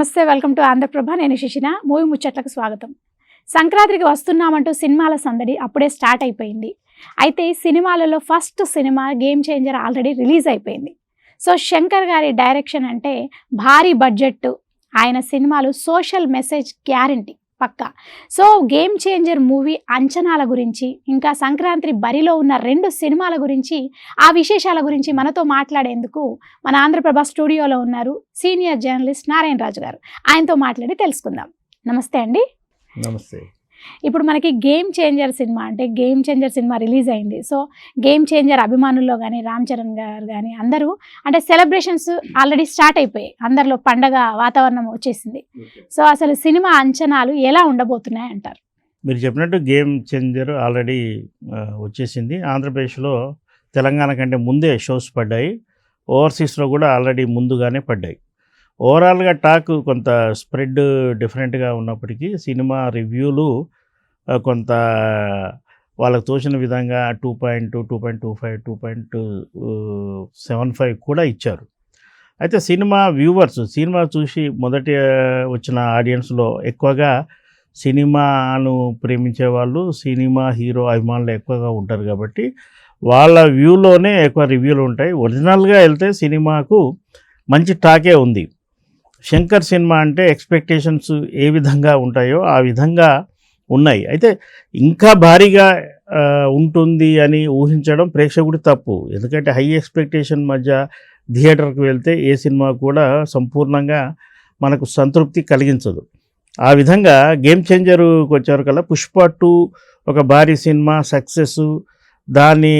నమస్తే, welcome to Andhraprabha. నేను శిశిన. Movie ముచ్చట్లకు స్వాగతం. సంక్రాంతికి వస్తున్నామంటూ సినిమాల సందడి అప్పుడే స్టార్ట్ అయిపోయింది. అయితే సినిమాలలో first cinema game changer already release అయిపోయింది. సో శంకర్ గారి డైరెక్షన్ అంటే భారీ బడ్జెట్, ఆయన సినిమాలు సోషల్ మెసేజ్ గ్యారంటీ పక్కా. సో గేమ్ చేంజర్ మూవీ అంచనాల గురించి, ఇంకా సంక్రాంతి బరిలో ఉన్న 2 సినిమాల గురించి, ఆ విశేషాల గురించి మనతో మాట్లాడేందుకు మన ఆంధ్రప్రభ స్టూడియోలో ఉన్నారు సీనియర్ జర్నలిస్ట్ నారాయణ రాజు గారు. ఆయనతో మాట్లాడి తెలుసుకుందాం. నమస్తే అండి. నమస్తే. ఇప్పుడు మనకి గేమ్ చేంజర్ సినిమా రిలీజ్ అయింది. సో గేమ్ చేంజర్ అభిమానుల్లో కానీ, రామ్ చరణ్ గారు కానీ అందరూ అంటే సెలబ్రేషన్స్ ఆల్రెడీ స్టార్ట్ అయిపోయాయి. అందరిలో పండగ వాతావరణం వచ్చేసింది. సో అసలు సినిమా అంచనాలు ఎలా ఉండబోతున్నాయి అంటారు? మీరు చెప్పినట్టు గేమ్ చేంజర్ ఆల్రెడీ వచ్చేసింది. ఆంధ్రప్రదేశ్లో తెలంగాణ కంటే ముందే షోస్ పడ్డాయి. ఓవర్సీస్లో కూడా ఆల్రెడీ ముందుగానే పడ్డాయి. ఓవరాల్గా టాక్ కొంత స్ప్రెడ్ డిఫరెంట్గా ఉన్నప్పటికీ సినిమా రివ్యూలు కొంత వాళ్ళకు తోచిన విధంగా 2.2, 2.25, 2.75 కూడా ఇచ్చారు. అయితే సినిమా వ్యూవర్స్ సినిమా చూసి మొదటి వచ్చిన ఆడియన్స్లో ఎక్కువగా సినిమాను ప్రేమించే వాళ్ళు, సినిమా హీరో అభిమానులు ఎక్కువగా ఉంటారు కాబట్టి వాళ్ళ వ్యూలోనే ఎక్కువ రివ్యూలు ఉంటాయి. ఒరిజినల్గా వెళ్తే సినిమాకు మంచి టాకే ఉంది. శంకర్ సినిమా అంటే ఎక్స్పెక్టేషన్స్ ఏ విధంగా ఉంటాయో ఆ విధంగా ఉన్నాయి. అయితే ఇంకా భారీగా ఉంటుంది అని ఊహించడం ప్రేక్షకుడి తప్పు. ఎందుకంటే హై ఎక్స్పెక్టేషన్ మధ్య థియేటర్కి వెళ్తే ఏ సినిమా కూడా సంపూర్ణంగా మనకు సంతృప్తి కలిగించదు. ఆ విధంగా గేమ్ చేంజర్కి వచ్చారు కదా, పుష్ప 2 ఒక భారీ సినిమా సక్సెస్, దాని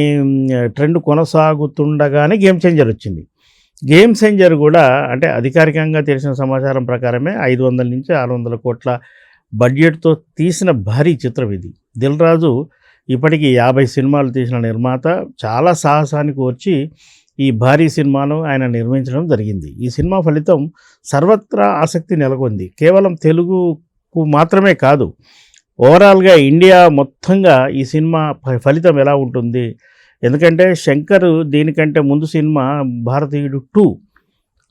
ట్రెండ్ కొనసాగుతుండగానే గేమ్ చేంజర్ వచ్చింది. గేమ్ చేంజర్ కూడా అంటే అధికారికంగా తెలిసిన సమాచారం ప్రకారమే 500 నుంచి 600 కోట్ల బడ్జెట్తో తీసిన భారీ చిత్రం ఇది. దిల్ రాజు ఇప్పటికీ 50 సినిమాలు తీసిన నిర్మాత. చాలా సాహసానికి వచ్చి ఈ భారీ సినిమాను ఆయన నిర్మించడం జరిగింది. ఈ సినిమా ఫలితం సర్వత్రా ఆసక్తి నెలకొంది. కేవలం తెలుగుకు మాత్రమే కాదు, ఓవరాల్గా ఇండియా మొత్తంగా ఈ సినిమా ఫలితం ఎలా ఉంటుంది. ఎందుకంటే శంకర్ దీనికంటే ముందు సినిమా భారతీయుడు 2,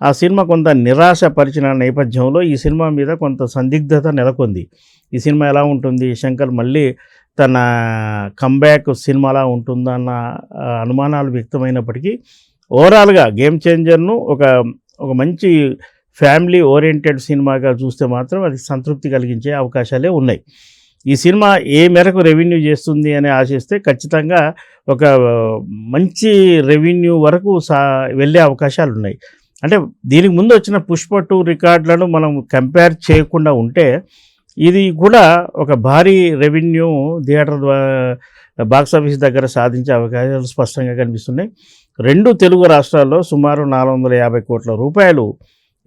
ఆ సినిమా కొంత నిరాశపరిచిన నేపథ్యంలో ఈ సినిమా మీద కొంత సందిగ్ధత నెలకొంది. ఈ సినిమా ఎలా ఉంటుంది, శంకర్ మళ్ళీ తన కంబ్యాక్ సినిమాలా ఉంటుందన్న అనుమానాలు వ్యక్తమైనప్పటికీ ఓవరాల్గా గేమ్ చేంజర్ను ఒక మంచి ఫ్యామిలీ ఓరియంటెడ్ సినిమాగా చూస్తే మాత్రం అది సంతృప్తి కలిగించే అవకాశాలే ఉన్నాయి. ఈ సినిమా ఏ మేరకు రెవెన్యూ చేస్తుంది అని ఆశిస్తే ఖచ్చితంగా ఒక మంచి రెవెన్యూ వరకు వెళ్ళే అవకాశాలు ఉన్నాయి. అంటే దీనికి ముందు వచ్చిన పుష్ప 2 రికార్డులను మనం కంపేర్ చేయకుండా ఉంటే ఇది కూడా ఒక భారీ రెవెన్యూ థియేటర్ బాక్సాఫీస్ దగ్గర సాధించే అవకాశాలు స్పష్టంగా కనిపిస్తున్నాయి. 2 తెలుగు రాష్ట్రాల్లో సుమారు 450 కోట్ల రూపాయలు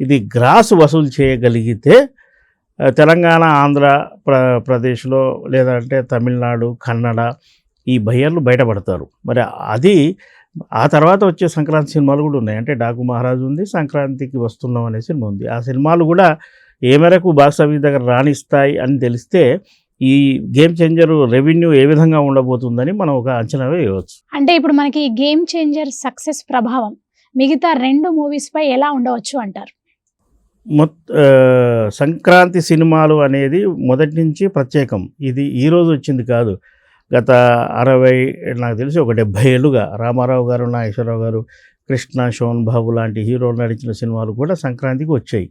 ఇది గ్రాస్ వసూలు చేయగలిగితే తెలంగాణ, ఆంధ్ర ప్రదేశ్లో లేదంటే తమిళనాడు, కన్నడ ఈ బయ్యర్లు బయటపడతారు. మరి అది ఆ తర్వాత వచ్చే సంక్రాంతి సినిమాలు కూడా ఉన్నాయి. అంటే డాకు మహారాజు ఉంది, సంక్రాంతికి వస్తున్నాం అనే సినిమా ఉంది. ఆ సినిమాలు కూడా ఏ మేరకు బాక్సాఫీస్ దగ్గర రాణిస్తాయి అని తెలిస్తే ఈ గేమ్ చేంజర్ రెవెన్యూ ఏ విధంగా ఉండబోతుందని మనం ఒక అంచనా వేయవచ్చు. అంటే ఇప్పుడు మనకి గేమ్ చేంజర్ సక్సెస్ ప్రభావం మిగతా 2 మూవీస్పై ఎలా ఉండవచ్చు అంటారు? సంక్రాంతి సినిమాలు అనేది మొదటి నుంచి ప్రత్యేకం. ఇది ఈరోజు వచ్చింది కాదు. గత 60 నాకు తెలిసి ఒక 70 ఏళ్ళుగా రామారావు గారు, నాగేశ్వరరావు గారు, కృష్ణ, శోభన్ బాబు లాంటి హీరోలు నడిచిన సినిమాలు కూడా సంక్రాంతికి వచ్చాయి.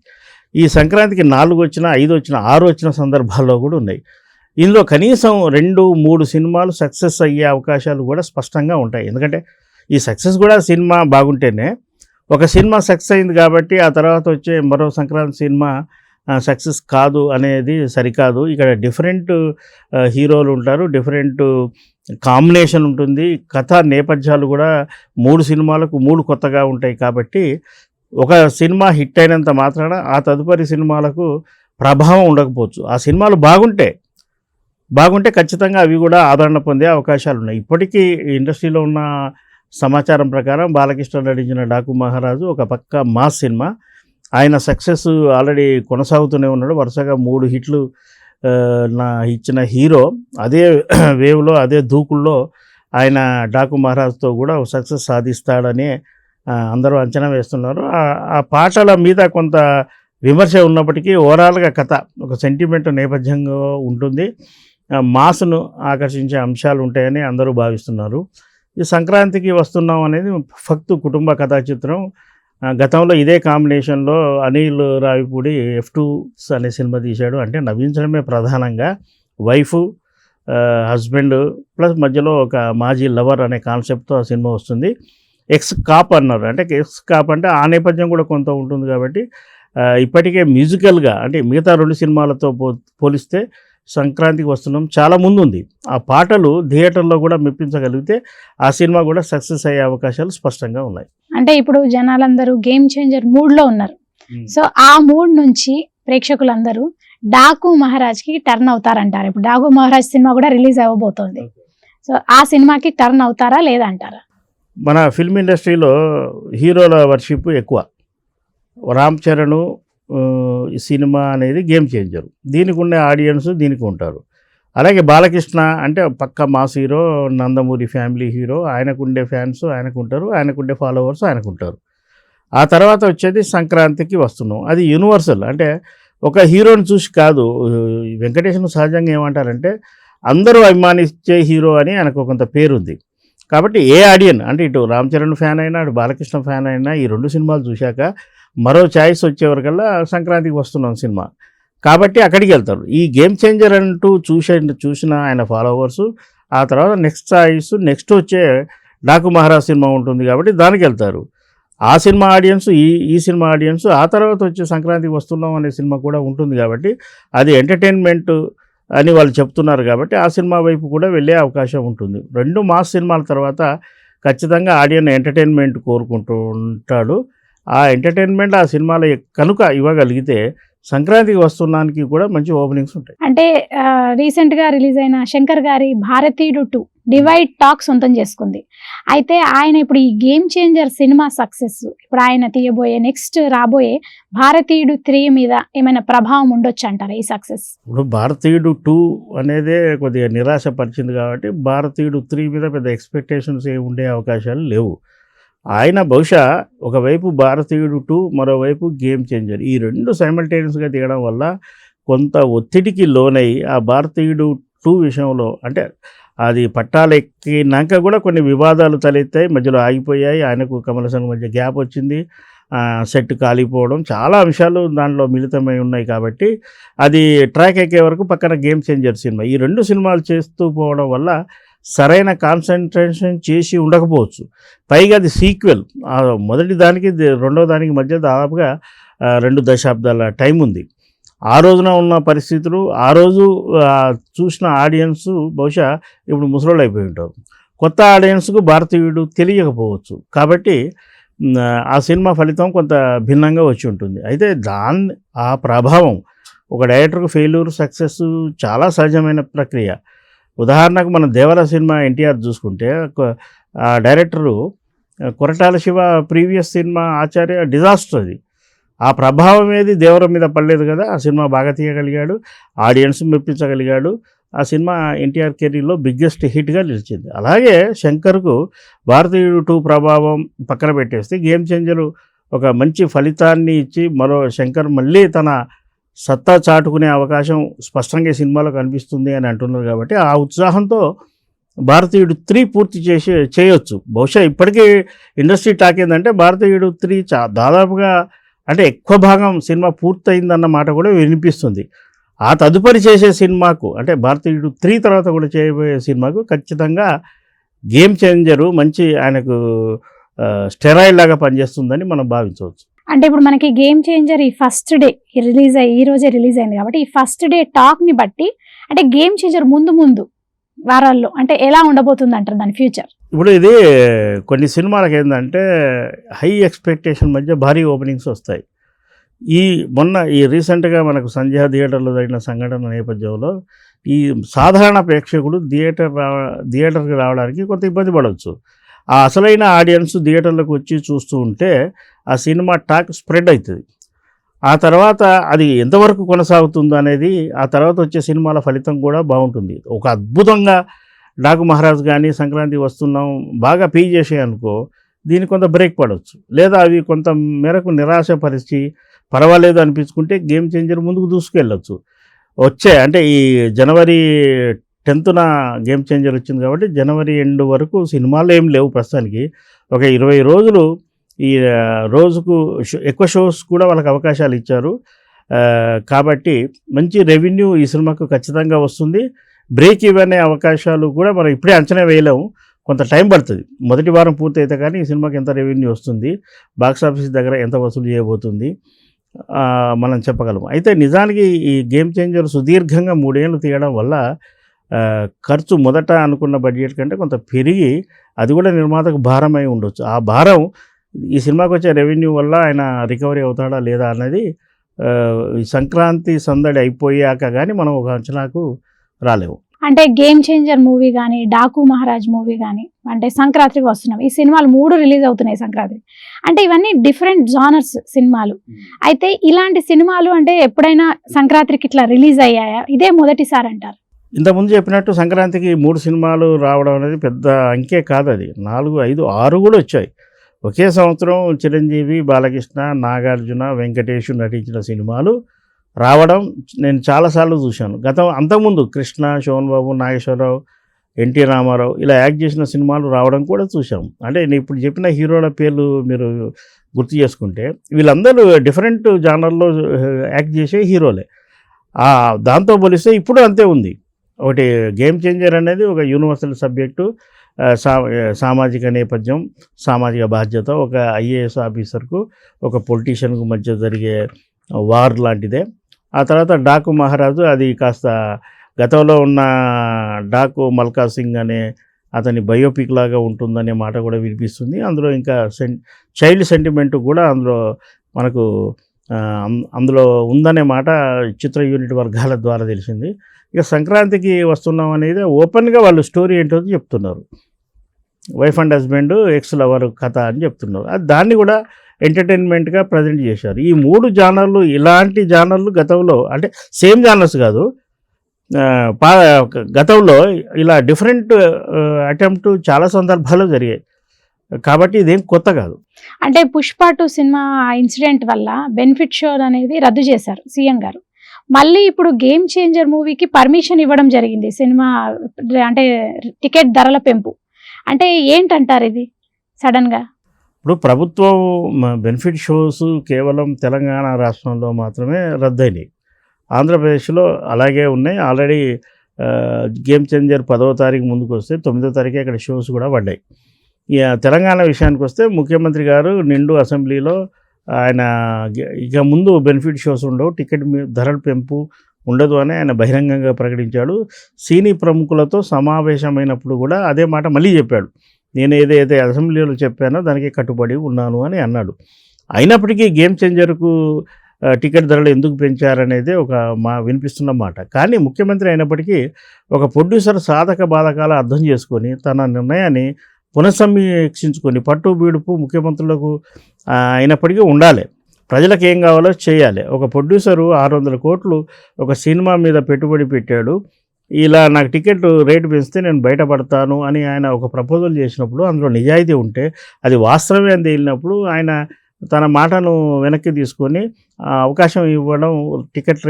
ఈ సంక్రాంతికి 4 వచ్చినా, 5 వచ్చినా, 6 వచ్చిన సందర్భాల్లో కూడా ఉన్నాయి. ఇందులో కనీసం 2-3 సినిమాలు సక్సెస్ అయ్యే అవకాశాలు కూడా స్పష్టంగా ఉంటాయి. ఎందుకంటే ఈ సక్సెస్ కూడా సినిమా బాగుంటేనే, ఒక సినిమా సక్సెస్ అయింది కాబట్టి ఆ తర్వాత వచ్చే మరో సంక్రాంతి సినిమా సక్సెస్ కాదు అనేది సరికాదు. ఇక్కడ డిఫరెంట్ హీరోలు ఉంటారు, డిఫరెంట్ కాంబినేషన్ ఉంటుంది, కథ నేపథ్యాలు కూడా 3 సినిమాలకు 3 కొత్తగా ఉంటాయి. కాబట్టి ఒక సినిమా హిట్ అయినంత మాత్రాన ఆ తదుపరి సినిమాలకు ప్రభావం ఉండకపోవచ్చు. ఆ సినిమాలు బాగుంటే ఖచ్చితంగా అవి కూడా ఆదరణ పొందే అవకాశాలు ఉన్నాయి. ఇప్పటికీ ఇండస్ట్రీలో ఉన్న సమాచారం ప్రకారం బాలకృష్ణ నటించిన డాకు మహారాజు ఒక పక్క మాస్ సినిమా. ఆయన సక్సెస్ ఆల్రెడీ కొనసాగుతూనే ఉన్నాడు. వరుసగా 3 హిట్లు ఇచ్చిన హీరో. అదే వేవ్లో, అదే దూకుల్లో ఆయన డాకు మహారాజుతో కూడా సక్సెస్ సాధిస్తాడని అందరూ అంచనా వేస్తున్నారు. ఆ పాటల మీద కొంత విమర్శ ఉన్నప్పటికీ ఓవరాల్గా కథ ఒక సెంటిమెంట్ నేపథ్యంగా ఉంటుంది. మాస్ను ఆకర్షించే అంశాలు ఉంటాయని అందరూ భావిస్తున్నారు. ఈ సంక్రాంతికి వస్తున్నాం అనేది ఫక్తు కుటుంబ కథా చిత్రం. గతంలో ఇదే కాంబినేషన్లో అనిల్ రావిపూడి F2 అనే సినిమా తీశాడు. అంటే నవ్వించడమే ప్రధానంగా, వైఫ్ హస్బెండ్ ప్లస్ మధ్యలో ఒక మాజీ లవర్ అనే కాన్సెప్ట్తో ఆ సినిమా వస్తుంది. ఎక్స్ కాప్ అన్నారు. అంటే ఎక్స్ కాప్ అంటే ఆ నేపథ్యం కూడా కొంత ఉంటుంది కాబట్టి ఇప్పటికే మ్యూజికల్గా అంటే మిగతా 2 సినిమాలతో పోలిస్తే సంక్రాంతికి వస్తున్నాం చాలా ముందు ఉంది. ఆ పాటలు థియేటర్లో కూడా మెప్పించగలిగితే ఆ సినిమా కూడా సక్సెస్ అయ్యే అవకాశాలు స్పష్టంగా ఉన్నాయి. అంటే ఇప్పుడు జనాలందరూ గేమ్ చేంజర్ మూడ్లో ఉన్నారు. సో ఆ మూడ్ నుంచి ప్రేక్షకులందరూ డాకు మహారాజ్కి టర్న్ అవుతారంటారు. ఇప్పుడు డాకు మహారాజ్ సినిమా కూడా రిలీజ్ అవ్వబోతోంది. సో ఆ సినిమాకి టర్న్ అవుతారా లేదంటారా? మన ఫిల్మ్ ఇండస్ట్రీలో హీరోల వర్షిప్ ఎక్కువ. రామ్ చరణ్ ఈ సినిమా అనేది గేమ్ చేంజర్. దీనికి ఉండే ఆడియన్స్ దీనికి ఉంటారు. అలాగే బాలకృష్ణ అంటే పక్క mass hero, Nandamuri family hero, ఆయనకుండే ఫ్యాన్స్ ఆయనకుంటారు, ఆయనకుండే ఫాలోవర్స్ ఆయనకుంటారు. ఆ తర్వాత వచ్చేది సంక్రాంతికి వస్తున్నాం. అది యూనివర్సల్. అంటే ఒక హీరోని చూసి కాదు. వెంకటేశ్వర సహజంగా ఏమంటారంటే అందరూ అభిమానించే హీరో అని ఆయనకు కొంత పేరుంది. కాబట్టి ఏ ఆడియన్ అంటే ఇటు రామ్ చరణ్ ఫ్యాన్ అయినా అటు బాలకృష్ణ ఫ్యాన్ అయినా ఈ 2 సినిమాలు చూశాక మరో ఛాయిస్ వచ్చేవరకల్లా సంక్రాంతికి వస్తున్నాం సినిమా. కాబట్టి అక్కడికి వెళ్తారు. ఈ గేమ్ చేంజర్ అంటూ చూసిన ఆయన ఫాలోవర్సు ఆ తర్వాత నెక్స్ట్ ఛాయిస్ నెక్స్ట్ వచ్చే డాకు మహారాజ్ సినిమా ఉంటుంది కాబట్టి దానికి వెళ్తారు. ఆ సినిమా ఆడియన్స్ ఈ సినిమా ఆడియన్స్ ఆ తర్వాత వచ్చే సంక్రాంతికి వస్తున్నాం అనే సినిమా కూడా ఉంటుంది కాబట్టి అది ఎంటర్టైన్మెంట్ అని వాళ్ళు చెప్తున్నారు కాబట్టి ఆ సినిమా వైపు కూడా వెళ్ళే అవకాశం ఉంటుంది. 2 మాస్ సినిమాల తర్వాత ఖచ్చితంగా ఆడియన్ ఎంటర్టైన్మెంట్ కోరుకుంటూ ఉంటాడు. ఆ ఎంటర్టైన్మెంట్ ఆ సినిమాలో కనుక ఇవ్వగలిగితే సంక్రాంతికి వస్తున్నానికి కూడా మంచి ఓపెనింగ్స్ ఉంటాయి. అంటే రీసెంట్గా రిలీజ్ అయిన శంకర్ గారి భారతీయుడు 2 డివైడ్ టాక్ సొంతం చేసుకుంది. అయితే ఆయన ఇప్పుడు ఈ గేమ్ చేంజర్ సినిమా సక్సెస్ ఇప్పుడు ఆయన తీయబోయే నెక్స్ట్ రాబోయే భారతీయుడు 3 మీద ఏమైనా ప్రభావం ఉండొచ్చు అంటారా ఈ సక్సెస్? ఇప్పుడు భారతీయుడు 2 అనేదే కొద్దిగా నిరాశపరిచింది కాబట్టి భారతీయుడు 3 మీద పెద్ద ఎక్స్పెక్టేషన్స్ ఏమి ఉండే అవకాశాలు లేవు. ఆయన బహుశా ఒకవైపు భారతీయుడు 2 మరోవైపు గేమ్ చేంజర్ ఈ 2 సైమల్టేనియస్గా తీయడం వల్ల కొంత ఒత్తిడికి లోనై ఆ భారతీయుడు 2 విషయంలో అంటే అది పట్టాలెక్కినాక కూడా కొన్ని వివాదాలు తలెత్తాయి, మధ్యలో ఆగిపోయాయి. ఆయనకు కమల్ హాసన్ మధ్య గ్యాప్ వచ్చింది, సెట్ కాలిపోవడం, చాలా అంశాలు దాంట్లో మిళితమై ఉన్నాయి. కాబట్టి అది ట్రాక్ ఎక్కే వరకు పక్కన గేమ్ చేంజర్ సినిమా ఈ 2 సినిమాలు చేస్తూ పోవడం వల్ల సరైన కాన్సన్ట్రేషన్ చేసి ఉండకపోవచ్చు. పైగా అది సీక్వెల్. మొదటి దానికి రెండవ దానికి మధ్య దాదాపుగా 2 దశాబ్దాల టైం ఉంది. ఆ రోజున ఉన్న పరిస్థితులు ఆ రోజు చూసిన ఆడియన్స్ బహుశా ఇప్పుడు ముసలోళ్ళు అయిపోయి ఉంటారు. కొత్త ఆడియన్స్కు భారతీయుడు తెలియకపోవచ్చు. కాబట్టి ఆ సినిమా ఫలితం కొంత భిన్నంగా వచ్చి ఉంటుంది. అయితే ఆ ప్రభావం ఒక డైరెక్టర్కు ఫెయిల్యూర్ సక్సెస్ చాలా సహజమైన ప్రక్రియ. ఉదాహరణకు మన దేవర సినిమా ఎన్టీఆర్ చూసుకుంటే ఆ director Koratala Siva previous cinema Acharya disaster. అది ఆ ప్రభావం ఏది దేవర మీద పడలేదు కదా. ఆ సినిమా బాగా తీయగలిగాడు, ఆడియన్స్ మెప్పించగలిగాడు. ఆ సినిమా ఎన్టీఆర్ కెరీర్లో బిగ్గెస్ట్ హిట్గా నిలిచింది. అలాగే శంకర్కు భారతీయుడు 2 ప్రభావం పక్కన పెట్టేస్తే గేమ్ చేంజర్ ఒక మంచి ఫలితాన్ని ఇచ్చి మరో శంకర్ మళ్ళీ తన సత్తా చాటుకునే అవకాశం స్పష్టంగా సినిమాలో కనిపిస్తుంది అని అంటున్నారు. కాబట్టి ఆ ఉత్సాహంతో భారతీయుడు 3 పూర్తి చేయొచ్చు. బహుశా ఇప్పటికీ ఇండస్ట్రీ టాక్ ఏంటంటే భారతీయుడు 3 దాదాపుగా అంటే ఎక్కువ భాగం సినిమా పూర్తయిందన్న మాట కూడా వినిపిస్తుంది. ఆ తదుపరి చేసే సినిమాకు అంటే భారతీయుడు 3 తర్వాత కూడా చేయబోయే సినిమాకు ఖచ్చితంగా గేమ్ చేంజరు మంచి ఆయనకు స్టెరాయిడ్ లాగా పనిచేస్తుందని మనం భావించవచ్చు. అంటే ఇప్పుడు మనకి గేమ్ చేంజర్ ఈ ఫస్ట్ డే ఈ రోజే రిలీజ్ అయింది కాబట్టి ఈ ఫస్ట్ డే టాక్ని బట్టి అంటే గేమ్ చేంజర్ ముందు వారాల్లో అంటే ఎలా ఉండబోతుంది అంటారు దాని ఫ్యూచర్? ఇప్పుడు ఇది కొన్ని సినిమాలకు ఏంటంటే హై ఎక్స్పెక్టేషన్ మధ్య భారీ ఓపెనింగ్స్ వస్తాయి. మొన్న రీసెంట్గా మనకు సంధ్యా థియేటర్లో జరిగిన సంఘటన నేపథ్యంలో ఈ సాధారణ ప్రేక్షకుడు థియేటర్కి రావడానికి కొంత ఇబ్బంది పడవచ్చు. ఆ అసలైన ఆడియన్స్ థియేటర్లకు వచ్చి చూస్తూ ఉంటే ఆ సినిమా టాక్ స్ప్రెడ్ అవుతుంది. ఆ తర్వాత అది ఎంతవరకు కొనసాగుతుందో అనేది ఆ తర్వాత వచ్చే సినిమాల ఫలితం కూడా బాగుంటుంది. ఒక అద్భుతంగా డాకు మహారాజ్ కానీ సంక్రాంతి వస్తున్నాం బాగా పీ చేసాయి అనుకో, దీనికి కొంత బ్రేక్ పడవచ్చు. లేదా అవి కొంత మేరకు నిరాశపరిచి పర్వాలేదు అనిపించుకుంటే గేమ్ చేంజర్ ముందుకు దూసుకెళ్ళొచ్చు. అంటే ఈ జనవరి 10న గేమ్ చేంజర్ వచ్చింది కాబట్టి జనవరి ఎండ్ వరకు సినిమాలు ఏం లేవు ప్రస్తుతానికి. ఒక 20 రోజులు ఈ రోజుకు ఎక్కువ షోస్ కూడా వాళ్ళకి అవకాశాలు ఇచ్చారు. కాబట్టి మంచి రెవెన్యూ ఈ సినిమాకు ఖచ్చితంగా వస్తుంది. బ్రేక్ ఈవెన్ అవకాశాలు కూడా మనం ఇప్పుడే అంచనా వేయలేము, కొంత టైం పడుతుంది. మొదటి వారం పూర్తయితే కానీ ఈ సినిమాకి ఎంత రెవెన్యూ వస్తుంది, బాక్సాఫీస్ దగ్గర ఎంత వసూలు చేయబోతుంది మనం చెప్పగలము. అయితే నిజానికి ఈ గేమ్ చేంజర్ సుదీర్ఘంగా 3 ఏళ్ళు తీయడం వల్ల ఖర్చు మొదట అనుకున్న బడ్జెట్ కంటే కొంత పెరిగి అది కూడా నిర్మాతకు భారమై ఉండొచ్చు. ఆ భారం ఈ సినిమాకి వచ్చే రెవెన్యూ వల్ల ఆయన రికవరీ అవుతాడా లేదా అన్నది ఈ సంక్రాంతి సందడి అయిపోయాక కానీ మనం ఒక అంచనాకు రాలేము. అంటే గేమ్ చేంజర్ మూవీ కానీ, డాకు మహారాజ్ మూవీ కానీ, అంటే సంక్రాంతికి వస్తున్నాం, ఈ సినిమాలు 3 రిలీజ్ అవుతున్నాయి సంక్రాంతి. అంటే ఇవన్నీ డిఫరెంట్ జానర్స్ సినిమాలు. అయితే ఇలాంటి సినిమాలు అంటే ఎప్పుడైనా సంక్రాంతికి ఇట్లా రిలీజ్ అయ్యాయా? ఇదే మొదటిసారి అంటారు? ఇంతకుముందు చెప్పినట్టు సంక్రాంతికి 3 సినిమాలు రావడం అనేది పెద్ద అంకే కాదు. అది 4, 5, 6 కూడా వచ్చాయి ఒకే సంవత్సరం. చిరంజీవి, బాలకృష్ణ, నాగార్జున, వెంకటేష్ నటించిన సినిమాలు రావడం నేను చాలాసార్లు చూశాను. అంతకుముందు కృష్ణ, శోభన్ బాబు, నాగేశ్వరరావు, ఎన్టీ రామారావు ఇలా యాక్ట్ చేసిన సినిమాలు రావడం కూడా చూసాం. అంటే నేను ఇప్పుడు చెప్పిన హీరోల పేర్లు మీరు గుర్తు చేసుకుంటే వీళ్ళందరూ డిఫరెంట్ జానర్లో యాక్ట్ చేసే హీరోలే. దాంతో పోలిస్తే ఇప్పుడు అంతే ఉంది. ఒకటి గేమ్ చేంజర్ అనేది ఒక యూనివర్సల్ సబ్జెక్టు, సామాజిక నేపథ్యం, సామాజిక బాధ్యత, ఒక ఐఏఎస్ ఆఫీసర్కు ఒక పొలిటీషియన్కు మధ్య జరిగే వార్ లాంటిదే. ఆ తర్వాత డాకు మహారాజు అది కాస్త గతంలో ఉన్న డాకు మల్కా సింగ్ అనే అతని బయోపిక్ లాగా ఉంటుందనే మాట కూడా వినిపిస్తుంది. అందులో ఇంకా చైల్డ్ సెంటిమెంట్ కూడా మనకు అందులో ఉందనే మాట చిత్ర యూనిట్ వర్గాల ద్వారా తెలిసింది. ఇక సంక్రాంతికి వస్తున్నాం అనేది ఓపెన్గా వాళ్ళు స్టోరీ ఏంటో చెప్తున్నారు. Wife and husband ex lover కథ అని చెప్తున్నారు. దాన్ని కూడా ఎంటర్టైన్మెంట్గా ప్రజెంట్ చేశారు. ఈ 3 జానర్లు ఇలాంటి జానర్లు గతంలో అంటే సేమ్ జానర్స్ కాదు, గతంలో ఇలా డిఫరెంట్ అటెంప్ట్ చాలా సందర్భాల్లో జరిగాయి. కాబట్టి ఇదేం కొత్త కాదు. అంటే పుష్ప 2 సినిమా ఇన్సిడెంట్ వల్ల బెనిఫిట్ షో అనేది రద్దు చేశారు సీఎం గారు. మళ్ళీ ఇప్పుడు గేమ్ చేంజర్ మూవీకి పర్మిషన్ ఇవ్వడం జరిగింది. సినిమా అంటే టికెట్ ధరల పెంపు అంటే ఏంటంటారు ఇది సడన్గా? ఇప్పుడు ప్రభుత్వం బెనిఫిట్ షోస్ కేవలం తెలంగాణ రాష్ట్రంలో మాత్రమే రద్దయినాయి. ఆంధ్రప్రదేశ్లో అలాగే ఉన్నాయి. ఆల్రెడీ గేమ్ చేంజర్ 10వ తారీఖు ముందుకు వస్తే 9వ తారీఖు అక్కడ షోస్ కూడా పడ్డాయి. తెలంగాణ విషయానికి వస్తే ముఖ్యమంత్రి గారు నిండు అసెంబ్లీలో ఆయన ఇక ముందు బెనిఫిట్ షోస్ ఉండవు, టికెట్ ధరల పెంపు ఉండదు అని ఆయన బహిరంగంగా ప్రకటించాడు. సినీ ప్రముఖులతో సమావేశమైనప్పుడు కూడా అదే మాట మళ్ళీ చెప్పాడు. నేను ఏదైతే అసెంబ్లీలో చెప్పానో దానికి కట్టుబడి ఉన్నాను అని అన్నాడు. అయినప్పటికీ గేమ్ చేంజర్కు టికెట్ ధరలు ఎందుకు పెంచారనేదే వినిపిస్తున్న మాట. కానీ ముఖ్యమంత్రి అయినప్పటికీ ఒక ప్రొడ్యూసర్ సాధక బాధకాలు అర్థం చేసుకొని తన నిర్ణయాన్ని పునఃసమీక్షించుకొని పట్టు బీడుపు ముఖ్యమంత్రులకు అయినప్పటికీ ఉండాలి. ప్రజలకు ఏం కావాలో చేయాలి. ఒక ప్రొడ్యూసరు 600 కోట్లు ఒక సినిమా మీద పెట్టుబడి పెట్టాడు. ఇలా నాకు టికెట్ రేటు పెంచితే నేను బయటపడతాను అని ఆయన ఒక ప్రపోజల్ చేసినప్పుడు అందులో నిజాయితీ ఉంటే, అది వాస్తవమే అని తేలినప్పుడు ఆయన తన మాటను వెనక్కి తీసుకొని అవకాశం ఇవ్వడం, టికెట్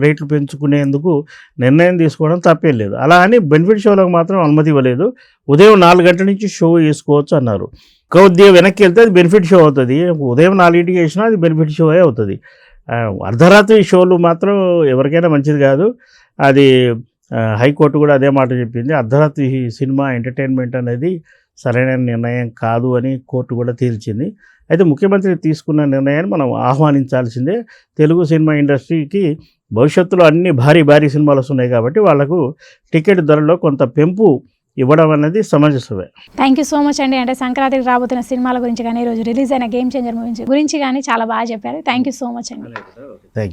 రేట్లు పెంచుకునేందుకు నిర్ణయం తీసుకోవడం తప్పేం లేదు. అలా అని బెనిఫిట్ షోలకు మాత్రం అనుమతి ఇవ్వలేదు. ఉదయం 4 గంటల నుంచి షో వేసుకోవచ్చు అన్నారు. కొద్దిగా వెనక్కి వెళ్తే అది బెనిఫిట్ షో అవుతుంది. ఉదయం 4ంటికి వేసినా అది బెనిఫిట్ షో అవుతుంది. అర్ధరాత్రి షోలు మాత్రం ఎవరికైనా మంచిది కాదు. అది హైకోర్టు కూడా అదే మాట చెప్పింది. అర్ధరాత్రి సినిమా ఎంటర్టైన్మెంట్ అనేది సరైన నిర్ణయం కాదు అని కోర్టు కూడా తేల్చింది. అయితే ముఖ్యమంత్రి తీసుకున్న నిర్ణయాన్ని మనం ఆహ్వానించాల్సిందే. తెలుగు సినిమా ఇండస్ట్రీకి భవిష్యత్తులో అన్ని భారీ సినిమాలు వస్తున్నాయి కాబట్టి వాళ్లకు టికెట్ ధరలో కొంత పెంపు ఇవ్వడం అనేది సమంజసమే. థ్యాంక్ యూ సో మచ్ అండి. అంటే సంక్రాంతికి రాబోతున్న సినిమాల గురించి కానీ, ఈరోజు రిలీజ్ అయిన గేమ్ చేంజర్ మూవీ గురించి కానీ చాలా బాగా చెప్పారు. థ్యాంక్ యూ సో మచ్ అండి. Thank you.